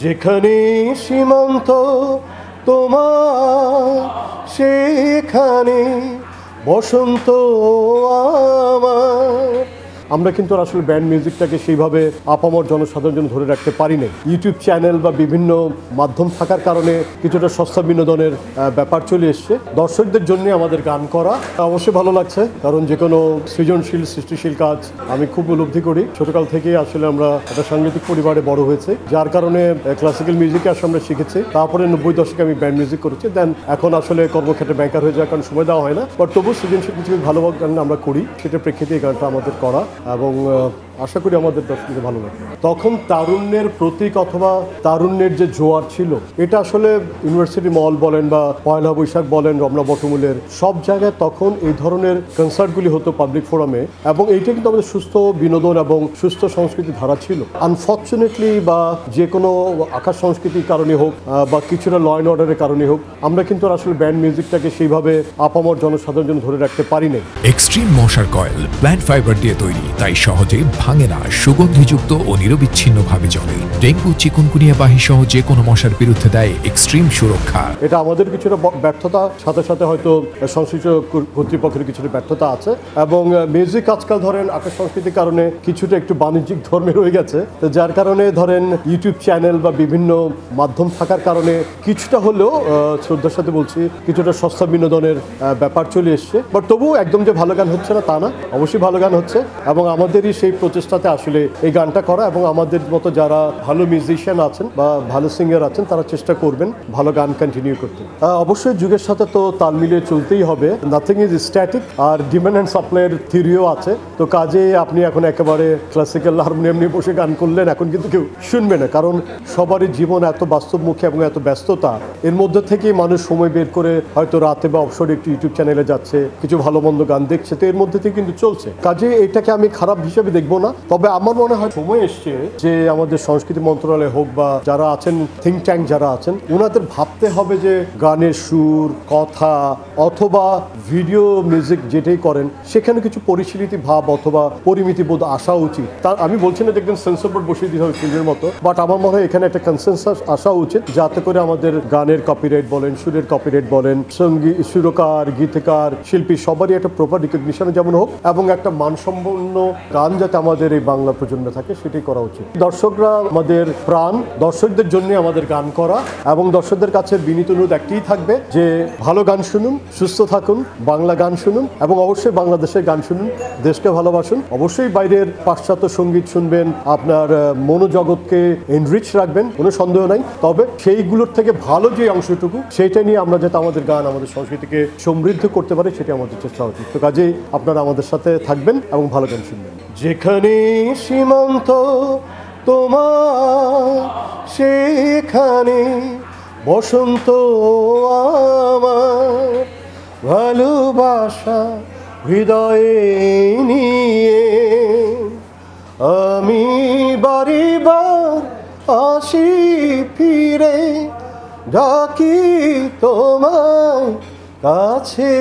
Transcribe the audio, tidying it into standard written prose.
যেখানে সীমান্ত তোমার সেখানে বসন্ত আমার। আমরা কিন্তু আসলে ব্যান্ড মিউজিকটাকে সেইভাবে আপামর জনসাধারণের জন্য ধরে রাখতে পারি না। ইউটিউব চ্যানেল বা বিভিন্ন মাধ্যম থাকার কারণে কিছুটা সস্তা বিনোদনের ব্যাপার চলে এসছে। দর্শকদের জন্য আমাদের গান করা অবশ্যই ভালো লাগছে, কারণ যে কোনো সৃজনশীল সৃষ্টিশীল কাজ আমি খুব উপলব্ধি করি। ছোটকাল থেকেই আসলে আমরা একটা সাংগীতিক পরিবারে বড় হয়েছে, যার কারণে ক্লাসিক্যাল মিউজিকে আসলে আমরা শিখেছি। তারপরে 90 দশকে আমি ব্যান্ড মিউজিক করেছি। দেন এখন আসলে কর্মক্ষেত্রে ব্যাংকার হয়ে যাওয়ার কারণ সময় দেওয়া হয় না, বাট তবু সৃজনশীল কিছু ভালো গান আমরা করি, সেটার প্রেক্ষিতে এই গানটা আমাদের করা এবং আশা করি আমাদের দর্শকদের ভালো লাগে। তখন তারুণ্যের প্রতীক অথবা তারুণ্যের যে জোয়ার ছিল, এটা আসলে ইউনিভার্সিটি মল বলেন বা পয়লা বৈশাখ বলেন, রমনা বটমূলের সব জায়গায় তখন এই ধরনের কনসার্টগুলি হতো পাবলিক ফোরামে, এবং এইটা কিন্তু আমাদের সুস্থ বিনোদন এবং সুস্থ সংস্কৃতি ধারা ছিল। আনফর্চুনেটলি বা যে কোনো আকাশ সংস্কৃতির কারণে হোক বা কিছুটা ল অ্যান্ড অর্ডারের কারণে হোক, আমরা কিন্তু আসলে ব্যান্ড মিউজিকটাকে সেইভাবে আপামর জনসাধারণের জন্য ধরে রাখতে পারি না। এক্সট্রিম মশার কয়েল প্ল্যান্ট ফাইবার দিয়ে তৈরি, তাই সহজে ভাঙে না, সুগন্ধিযুক্ত ও নিরবিচ্ছিন্নভাবে চলে। ডেঙ্গু, চিকুনগুনিয়া বাহি সহ যে কোনো মশার বিরুদ্ধে দেয় এক্সট্রিম সুরক্ষা। এটা আমাদের কিছুটা ব্যর্থতা, সাথে সাথে হয়তো সংশ্লিষ্ট কর্তৃপক্ষের কিছুটা ব্যর্থতা আছে, এবং মিউজিক আজকাল ধরেন আকাশ সংস্কৃতির কারণে কিছুটা একটু বাণিজ্যিক ধর্মে রয়ে গেছে, যার কারণে ধরেন ইউটিউব চ্যানেল বা বিভিন্ন মাধ্যম থাকার কারণে কিছুটা হলেও শ্রদ্ধার সাথে বলছি কিছুটা সস্তা বিনোদনের ব্যাপার চলে এসছে। বাট তবুও একদম যে ভালো গান হচ্ছে না তা না, অবশ্যই ভালো গান হচ্ছে, এবং আমাদেরই সেই প্রচেষ্টাতে আসলে এই গানটা করা, এবং আমাদের মতো যারা ভালো মিউজিশিয়ান আছেন বা ভালো সিঙ্গার আছেন তারা চেষ্টা করবেন ভালো গান কন্টিনিউ করতে। অবশ্যই যুগের সাথে তো তাল মিলিয়ে চলতেই হবে, নাথিং ইজ স্ট্যাটিক, আর ডিমান্ড অ্যান্ড সাপ্লাইয়ের থিওরিও আছে। তো কাজে আপনি এখন একেবারে ক্লাসিক্যাল হারমোনিয়াম নিয়ে বসে গান করলেন, এখন কিন্তু কেউ শুনবে না, কারণ সবারই জীবন এত বাস্তবমুখী এবং এত ব্যস্ততা, এর মধ্যে থেকেই মানুষ সময় বের করে হয়তো রাতে বা অবসরে একটু ইউটিউব চ্যানেলে যাচ্ছে, কিছু ভালো মন্দ গান দেখছে, তো এর মধ্যে থেকে কিন্তু চলছে। কাজে এটাকে আমি খারাপ হিসেবে দেখবো না, তবে আমার মনে হয় সময় এসছে যে আমাদের সংস্কৃতি মন্ত্রণালয় হোক বা যারা আছেন থিঙ্ক ট্যাঙ্ক যারা আছেন, ওনাদের ভাবতে হবে যে গানের সুর, কথা অথবা ভিডিও মিউজিক যেটাই করেন সেখানে কিছু পরিশীলিত ভাব অথবা পরিমিতি বোধ আসা উচিত। তার আমি বলছি না দেখবেন সেন্সর বোর্ড বসিয়ে দিতে হবে ফিল্মের মতো, বাট আমার মনে হয় এখানে একটা কনসেনসাস আসা উচিত, যাতে করে আমাদের গানের কপিরাইট বলেন, সুরের কপিরাইট বলেন, সঙ্গীত সুরকার, গীতিকার, শিল্পী সবারই একটা প্রপার রিকগনিশন যেমন হোক, এবং একটা মানসম্পন্ন গান যাতে আমাদের এই বাংলা প্রজন্মে থাকে সেটাই করা উচিত। দর্শকরা আমাদের প্রাণ, দর্শকদের জন্য আমাদের গান করা, এবং দর্শকদের কাছে বিনীত অনুরোধ একটাই থাকবে যে ভালো গান শুনুন, সুস্থ থাকুন, বাংলা গান শুনুন, এবং অবশ্যই বাংলাদেশের গান শুনুন, দেশকে ভালোবাসুন। অবশ্যই বাইরের পাশ্চাত্য সঙ্গীত শুনবেন, আপনার মনোজগৎকে এনরিচ রাখবেন, কোনো সন্দেহ নাই, তবে সেইগুলোর থেকে ভালো যে অংশটুকু সেইটা নিয়ে আমরা যাতে আমাদের গান আমাদের সংস্কৃতিকে সমৃদ্ধ করতে পারি সেটা আমাদের চেষ্টা উচিত। তো কাজেই আপনারা আমাদের সাথে থাকবেন এবং ভালো গান শুনবেন। যেখানে সীমান্ত তোমার সেখানে বসন্ত আমার, ভালোবাসা হৃদয়ে নিয়ে আমি বাড়িবার আসি ফিরে, ডাকি তোমায় কাছে।